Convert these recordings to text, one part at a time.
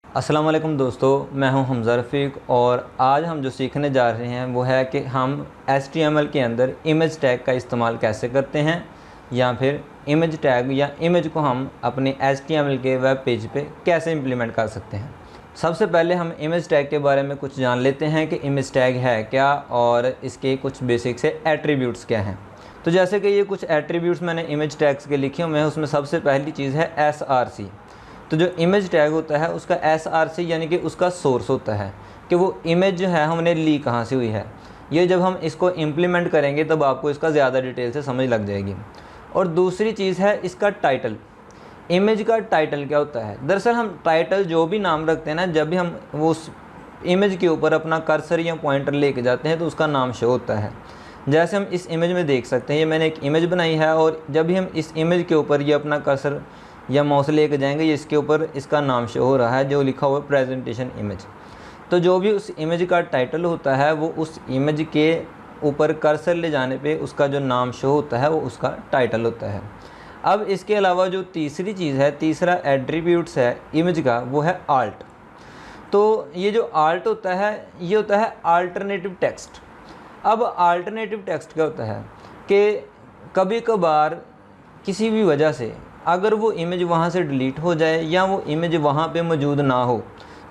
अस्सलाम वालेकुम दोस्तों, मैं हूं हमज़ा रफ़ीक और आज हम जो सीखने जा रहे हैं वो है कि हम HTML के अंदर इमेज टैग का इस्तेमाल कैसे करते हैं या फिर इमेज टैग या इमेज को हम अपने HTML के वेब पेज पे कैसे इम्प्लीमेंट कर सकते हैं। सबसे पहले हम इमेज टैग के बारे में कुछ जान लेते हैं कि इमेज टैग है क्या और इसके कुछ बेसिक से एट्रीब्यूट्स क्या हैं। तो जैसे कि ये कुछ एट्रीब्यूट्स मैंने इमेज टैग्स के लिखे हुए हैं, उसमें सबसे पहली चीज़ है SRC। तो जो इमेज टैग होता है उसका SRC यानी कि उसका सोर्स होता है कि वो इमेज जो है हमने ली कहाँ से हुई है। ये जब हम इसको इम्प्लीमेंट करेंगे तब आपको इसका ज़्यादा डिटेल से समझ लग जाएगी। और दूसरी चीज़ है इसका टाइटल। इमेज का टाइटल क्या होता है? दरअसल हम टाइटल जो भी नाम रखते हैं ना, जब भी हम वो उस इमेज के ऊपर अपना कर्सर या पॉइंटर लेके जाते हैं तो उसका नाम शो होता है। जैसे हम इस इमेज में देख सकते हैं, ये मैंने एक इमेज बनाई है और जब भी हम इस इमेज के ऊपर ये अपना कर्सर या माउस लेके जाएंगे, ये इसके ऊपर इसका नाम शो हो रहा है जो लिखा हुआ है प्रेजेंटेशन इमेज। तो जो भी उस इमेज का टाइटल होता है वो उस इमेज के ऊपर कर्सर ले जाने पे उसका जो नाम शो होता है वो उसका टाइटल होता है। अब इसके अलावा जो तीसरी चीज़ है, तीसरा एट्रीब्यूट्स है इमेज का, वो है आल्ट। तो ये जो आल्ट होता है ये होता है अल्टरनेटिव टेक्स्ट। अब अल्टरनेटिव टेक्स्ट क्या होता है कि कभी कभार किसी भी वजह से अगर वो इमेज वहाँ से डिलीट हो जाए या वो इमेज वहाँ पे मौजूद ना हो,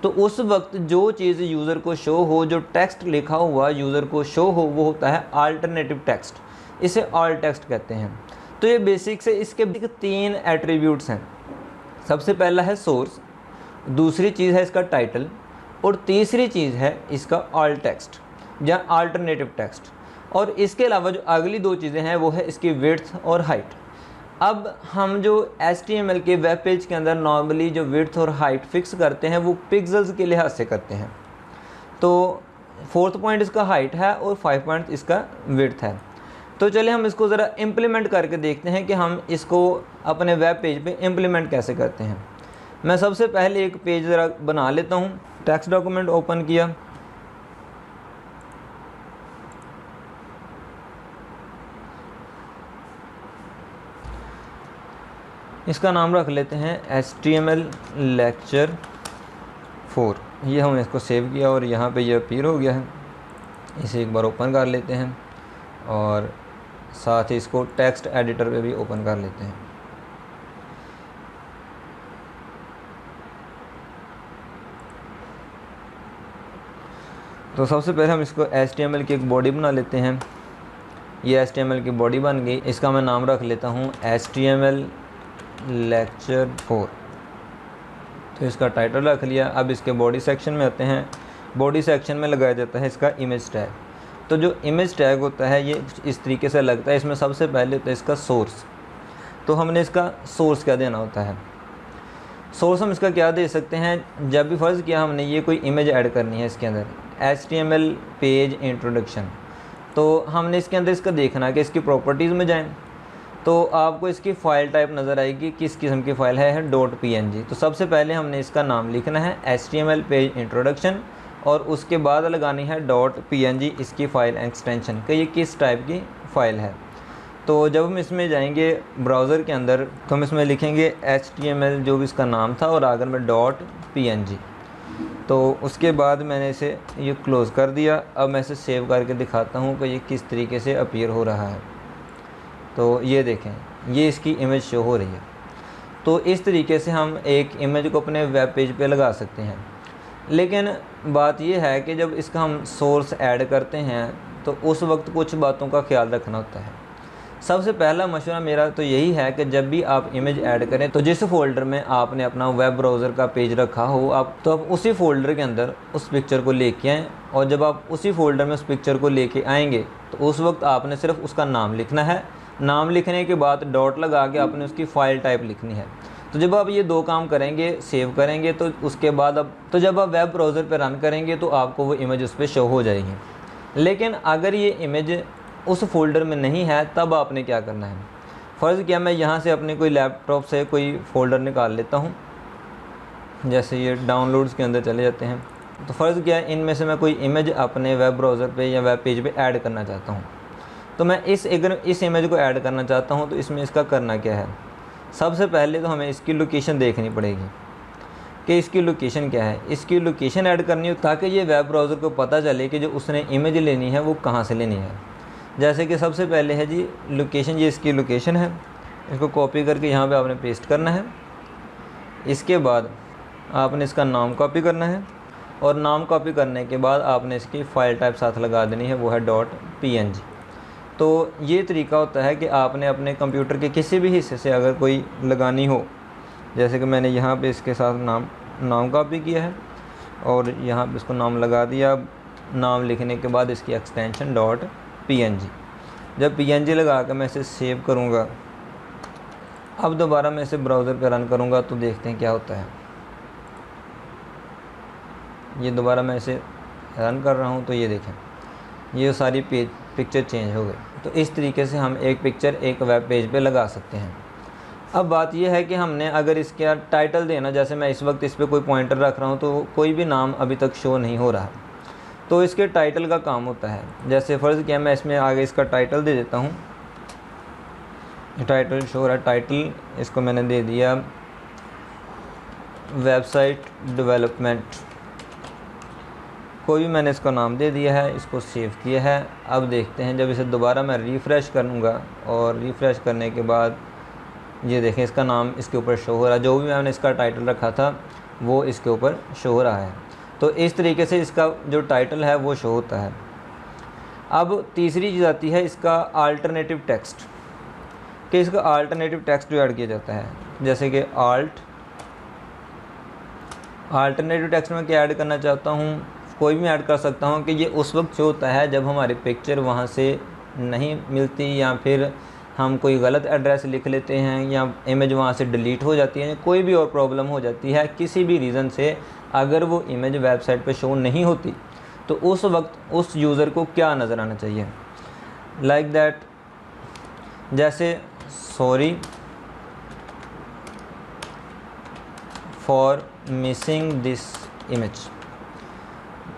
तो उस वक्त जो चीज़ यूज़र को शो हो, जो टेक्स्ट लिखा हुआ यूज़र को शो हो, वो होता है अल्टरनेटिव टेक्स्ट। इसे ऑल्ट टेक्स्ट कहते हैं। तो ये बेसिक से इसके तीन एट्रीब्यूट्स हैं। सबसे पहला है सोर्स, दूसरी चीज़ है इसका टाइटल और तीसरी चीज़ है इसका ऑल्ट टेक्स्ट या अल्टरनेटिव टेक्स्ट। और इसके अलावा जो अगली दो चीज़ें हैं वो है इसकी विड्थ और हाइट। अब हम जो HTML के वेब पेज के अंदर नॉर्मली जो विड्थ और हाइट फिक्स करते हैं वो पिक्सेल्स के लिहाज से करते हैं। तो 4th पॉइंट इसका हाइट है और 5 पॉइंट इसका विड्थ है। तो चलिए हम इसको ज़रा इम्प्लीमेंट करके देखते हैं कि हम इसको अपने वेब पेज पे इम्प्लीमेंट कैसे करते हैं। मैं सबसे पहले एक पेज ज़रा बना लेता हूँ। टेक्स्ट डॉक्यूमेंट ओपन किया, इसका नाम रख लेते हैं HTML लेक्चर 4। ये हमने इसको सेव किया और यहाँ पे ये अपीयर हो गया है। इसे एक बार ओपन कर लेते हैं और साथ ही इसको टेक्स्ट एडिटर पे भी ओपन कर लेते हैं। तो सबसे पहले हम इसको HTML की एक बॉडी बना लेते हैं। ये HTML की बॉडी बन गई। इसका मैं नाम रख लेता हूँ HTML लेक्चर 4। तो इसका टाइटल रख लिया। अब इसके बॉडी सेक्शन में आते हैं। बॉडी सेक्शन में लगाया जाता है इसका इमेज टैग। तो जो इमेज टैग होता है ये इस तरीके से लगता है। इसमें सबसे पहले होता है इसका सोर्स। तो हमने इसका सोर्स क्या देना होता है? सोर्स हम इसका क्या दे सकते हैं? जब भी फ़र्ज़ किया हमने ये कोई इमेज ऐड करनी है इसके अंदर, HTML पेज इंट्रोडक्शन, तो हमने इसके अंदर इसका देखना है कि इसकी प्रॉपर्टीज़ में जाएं तो आपको इसकी फ़ाइल टाइप नज़र आएगी। किस किस्म की फ़ाइल है .png। तो सबसे पहले हमने इसका नाम लिखना है HTML पेज इंट्रोडक्शन और उसके बाद लगानी है .png इसकी फ़ाइल एक्सटेंशन कि ये किस टाइप की फ़ाइल है। तो जब हम इसमें जाएंगे ब्राउज़र के अंदर तो हम इसमें लिखेंगे HTML जो भी इसका नाम था और आगे में .png। तो उसके बाद मैंने इसे ये क्लोज़ कर दिया। अब मैं इसे सेव करके दिखाता हूँ कि ये किस तरीके से अपीयर हो रहा है। तो ये देखें, ये इसकी इमेज शो हो रही है। तो इस तरीके से हम एक इमेज को अपने वेब पेज पे लगा सकते हैं। लेकिन बात ये है कि जब इसका हम सोर्स ऐड करते हैं तो उस वक्त कुछ बातों का ख्याल रखना होता है। सबसे पहला मशवरा मेरा तो यही है कि जब भी आप इमेज ऐड करें तो जिस फोल्डर में आपने अपना वेब ब्राउज़र का पेज रखा हो आप उसी फोल्डर के अंदर उस पिक्चर को लेके आएँ। और जब आप उसी फोल्डर में उस पिक्चर को लेके आएंगे तो उस वक्त आपने सिर्फ उसका नाम लिखना है। नाम लिखने के बाद डॉट लगा के आपने उसकी फ़ाइल टाइप लिखनी है। तो जब आप ये दो काम करेंगे, सेव करेंगे, तो उसके बाद जब आप वेब ब्राउज़र पर रन करेंगे तो आपको वो इमेज उस पर शो हो जाएगी। लेकिन अगर ये इमेज उस फोल्डर में नहीं है तब आपने क्या करना है? फ़र्ज़ किया मैं यहाँ से अपने कोई लैपटॉप से कोई फ़ोल्डर निकाल लेता हूँ। जैसे ये डाउनलोड्स के अंदर चले जाते हैं। तो फ़र्ज़ किया इनमें से मैं कोई इमेज अपने वेब ब्राउज़र पे या वेब पेज पे ऐड करना चाहता हूँ। तो मैं इस इमेज को ऐड करना चाहता हूँ तो इसमें इसका करना क्या है? सबसे पहले तो हमें इसकी लोकेशन देखनी पड़ेगी। कि इसकी लोकेशन क्या है। इसकी लोकेशन ऐड करनी हो ताकि ये वेब ब्राउज़र को पता चले कि जो उसने इमेज लेनी है वो कहाँ से लेनी है। जैसे कि सबसे पहले है जी लोकेशन, ये इसकी लोकेशन है, इसको कॉपी करके यहाँ पे आपने पेस्ट करना है। इसके बाद आपने इसका नाम कॉपी करना है और नाम कॉपी करने के बाद आपने इसकी फ़ाइल टाइप साथ लगा देनी है, वो है .png। तो ये तरीका होता है कि आपने अपने कंप्यूटर के किसी भी हिस्से से अगर कोई लगानी हो, जैसे कि मैंने यहाँ पे इसके साथ नाम कॉपी किया है और यहाँ पे इसको नाम लगा दिया। नाम लिखने के बाद इसकी एक्सटेंशन .png, जब png लगा कर मैं इसे सेव करूँगा, अब दोबारा मैं इसे ब्राउज़र पे रन करूँगा तो देखते हैं क्या होता है। ये दोबारा मैं इसे रन कर रहा हूँ तो ये देखें, ये सारी पिक्चर चेंज हो गई। तो इस तरीके से हम एक पिक्चर एक वेब पेज पे लगा सकते हैं। अब बात यह है कि हमने अगर इसका टाइटल देना, जैसे मैं इस वक्त इस पर कोई पॉइंटर रख रहा हूँ तो कोई भी नाम अभी तक शो नहीं हो रहा, तो इसके टाइटल का काम होता है। जैसे फ़र्ज़ किया मैं इसमें आगे इसका टाइटल दे देता हूँ, टाइटल शो रहा है, टाइटल इसको मैंने दे दिया वेबसाइट डेवलपमेंट, कोई भी मैंने इसका नाम दे दिया है, इसको सेव किया है। अब देखते हैं जब इसे दोबारा मैं रिफ़्रेश करूँगा और रिफ़्रेश करने के बाद ये देखें इसका नाम इसके ऊपर शो हो रहा है, जो भी मैंने इसका टाइटल रखा था वो इसके ऊपर शो हो रहा है। तो इस तरीके से इसका जो टाइटल है वो शो होता है। अब तीसरी चीज़ आती है इसका अल्टरनेटिव टेक्स्ट, कि इसका अल्टरनेटिव टेक्स्ट जो ऐड किया जाता है, जैसे कि अल्टरनेटिव टेक्स्ट में क्या ऐड करना चाहता हूँ, कोई भी ऐड कर सकता हूँ कि ये उस वक्त शो होता है जब हमारी पिक्चर वहाँ से नहीं मिलती या फिर हम कोई गलत एड्रेस लिख लेते हैं या इमेज वहाँ से डिलीट हो जाती है, कोई भी और प्रॉब्लम हो जाती है किसी भी रीज़न से, अगर वो इमेज वेबसाइट पे शो नहीं होती तो उस वक्त उस यूज़र को क्या नज़र आना चाहिए। लाइक दैट, जैसे sorry for missing this image.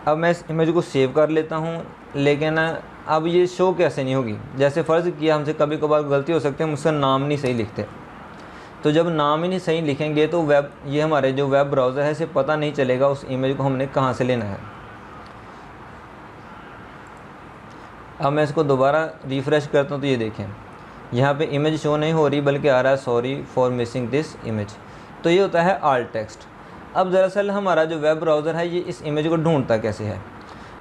अब मैं इस इमेज को सेव कर लेता हूँ, लेकिन अब ये शो कैसे नहीं होगी। जैसे फ़र्ज़ किया हमसे कभी कभार गलती हो सकती है, हम उसका नाम नहीं सही लिखते, तो जब नाम ही नहीं सही लिखेंगे तो ये हमारे जो वेब ब्राउज़र है इसे पता नहीं चलेगा उस इमेज को हमने कहाँ से लेना है। अब मैं इसको दोबारा रिफ़्रेश करता हूँ तो ये देखें यहाँ पे इमेज शो नहीं हो रही बल्कि आ रहा है sorry for missing this image. तो ये होता है आल्ट टेक्स्ट। अब दरअसल हमारा जो वेब ब्राउज़र है ये इस इमेज को ढूंढता कैसे है,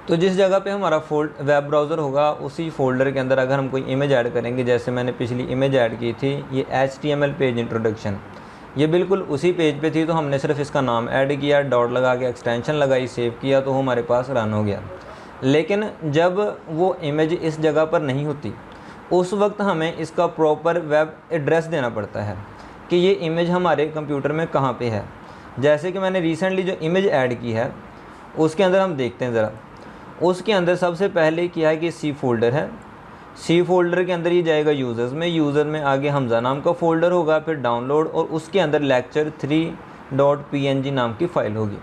तो जिस जगह पे हमारा वेब ब्राउज़र होगा उसी फोल्डर के अंदर अगर हम कोई इमेज ऐड करेंगे, जैसे मैंने पिछली इमेज ऐड की थी ये HTML पेज इंट्रोडक्शन, ये बिल्कुल उसी पेज पे थी, तो हमने सिर्फ इसका नाम ऐड किया, डॉट लगा के एक्सटेंशन लगाई, सेव किया तो हमारे पास रन हो गया। लेकिन जब वो इमेज इस जगह पर नहीं होती उस वक्त हमें इसका प्रॉपर वेब एड्रेस देना पड़ता है कि ये इमेज हमारे कंप्यूटर में कहाँ पे है। जैसे कि मैंने रिसेंटली जो इमेज ऐड की है उसके अंदर हम देखते हैं ज़रा, उसके अंदर सबसे पहले क्या है कि सी फोल्डर है, सी फोल्डर के अंदर ये जाएगा यूज़र्स में, यूज़र में आगे हमज़ा नाम का फ़ोल्डर होगा, फिर डाउनलोड और उसके अंदर lecture3.png नाम की फ़ाइल होगी।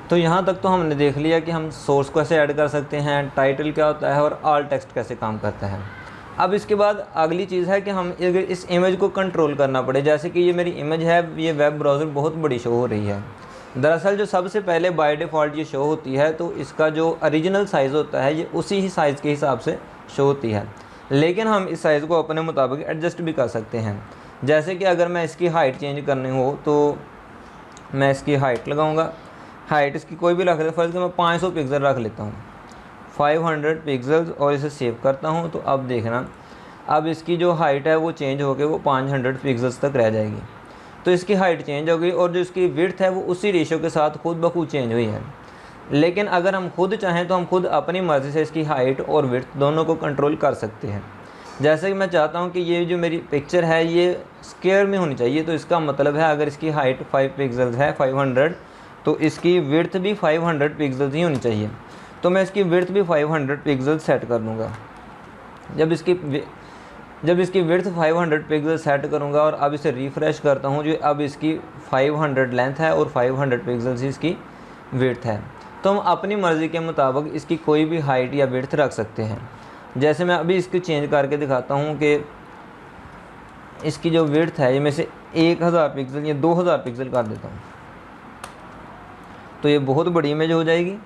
तो यहाँ तक तो हमने देख लिया कि हम सोर्स कैसे ऐड कर सकते हैं, टाइटल क्या होता है और आल टेक्स्ट कैसे काम करता है। अब इसके बाद अगली चीज़ है कि हम अगर इस इमेज को कंट्रोल करना पड़े, जैसे कि ये मेरी इमेज है, ये वेब ब्राउज़र बहुत बड़ी शो हो रही है। दरअसल जो सबसे पहले बाय डिफ़ॉल्ट ये शो होती है तो इसका जो ओरिजिनल साइज़ होता है ये उसी ही साइज़ के हिसाब से शो होती है, लेकिन हम इस साइज़ को अपने मुताबिक एडजस्ट भी कर सकते हैं। जैसे कि अगर मैं इसकी हाइट चेंज करनी हो तो मैं इसकी हाइट लगाऊंगा, हाइट इसकी कोई भी रख लेता, फर्ज मैं 500 पिक्सल रख लेता हूँ, 500 पिक्सल्स, और इसे सेव करता हूँ। तो अब देखना अब इसकी जो हाइट है वो चेंज होकर वो 500 पिक्सल्स तक रह जाएगी। तो इसकी हाइट चेंज हो गई और जो इसकी विड्थ है वो उसी रेशो के साथ खुद ब खुद चेंज हुई है। लेकिन अगर हम खुद चाहें तो हम खुद अपनी मर्ज़ी से इसकी हाइट और विड्थ दोनों को कंट्रोल कर सकते हैं। जैसे कि मैं चाहता हूं कि ये जो मेरी पिक्चर है ये स्क्वायर में होनी चाहिए, तो इसका मतलब है अगर इसकी हाइट 5 पिक्सल्स है 500, तो इसकी विड्थ भी 500 पिक्सल्स ही होनी चाहिए। तो मैं इसकी विड्थ भी 500 पिक्सल सेट कर दूँगा। जब इसकी विड्थ 500 पिक्सल सेट करूँगा और अब इसे रिफ़्रेश करता हूँ, जो अब इसकी 500 लेंथ है और 500 पिक्सल्स ही इसकी विड्थ है। तो हम अपनी मर्ज़ी के मुताबिक इसकी कोई भी हाइट या विड्थ रख सकते हैं। जैसे मैं अभी इसकी चेंज करके दिखाता हूँ कि इसकी जो विड्थ है ये मैं से 1000 पिक्सल या 2000 पिक्सल कर देता हूँ। तो ये बहुत बड़ी इमेज हो जाएगी।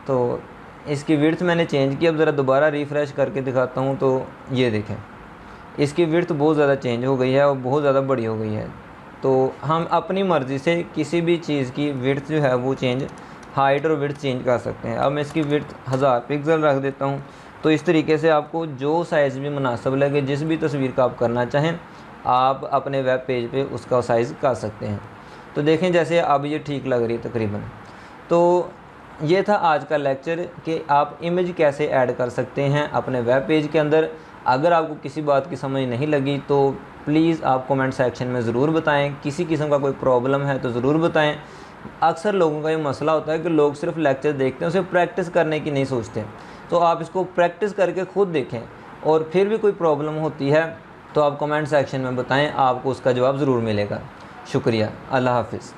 तो इसकी विड्थ मैंने चेंज की, अब ज़रा दोबारा रिफ़्रेश करके दिखाता हूँ। तो ये देखें, इसकी विड्थ बहुत ज़्यादा चेंज हो गई है और बहुत ज़्यादा बड़ी हो गई है। तो हम अपनी मर्ज़ी से किसी भी चीज़ की विड्थ जो है वो चेंज, हाइट और विड्थ चेंज कर सकते हैं। अब मैं इसकी विड्थ 1000 पिक्सल रख देता हूँ। तो इस तरीके से आपको जो साइज़ भी मुनासिब लगे, जिस भी तस्वीर का आप करना चाहें, आप अपने वेब पेज पे उसका साइज़ कर सकते हैं। तो देखें जैसे अब ये ठीक लग रही है तकरीबन। तो ये था आज का लेक्चर कि आप इमेज कैसे ऐड कर सकते हैं अपने वेब पेज के अंदर। अगर आपको किसी बात की समझ नहीं लगी तो प्लीज़ आप कमेंट सेक्शन में ज़रूर बताएं। किसी किस्म का कोई प्रॉब्लम है तो ज़रूर बताएं। अक्सर लोगों का ये मसला होता है कि लोग सिर्फ लेक्चर देखते हैं, उसे प्रैक्टिस करने की नहीं सोचते। तो आप इसको प्रैक्टिस करके ख़ुद देखें, और फिर भी कोई प्रॉब्लम होती है तो आप कमेंट सेक्शन में बताएं, आपको उसका जवाब ज़रूर मिलेगा। शुक्रिया, अल्लाह हाफ़िज़।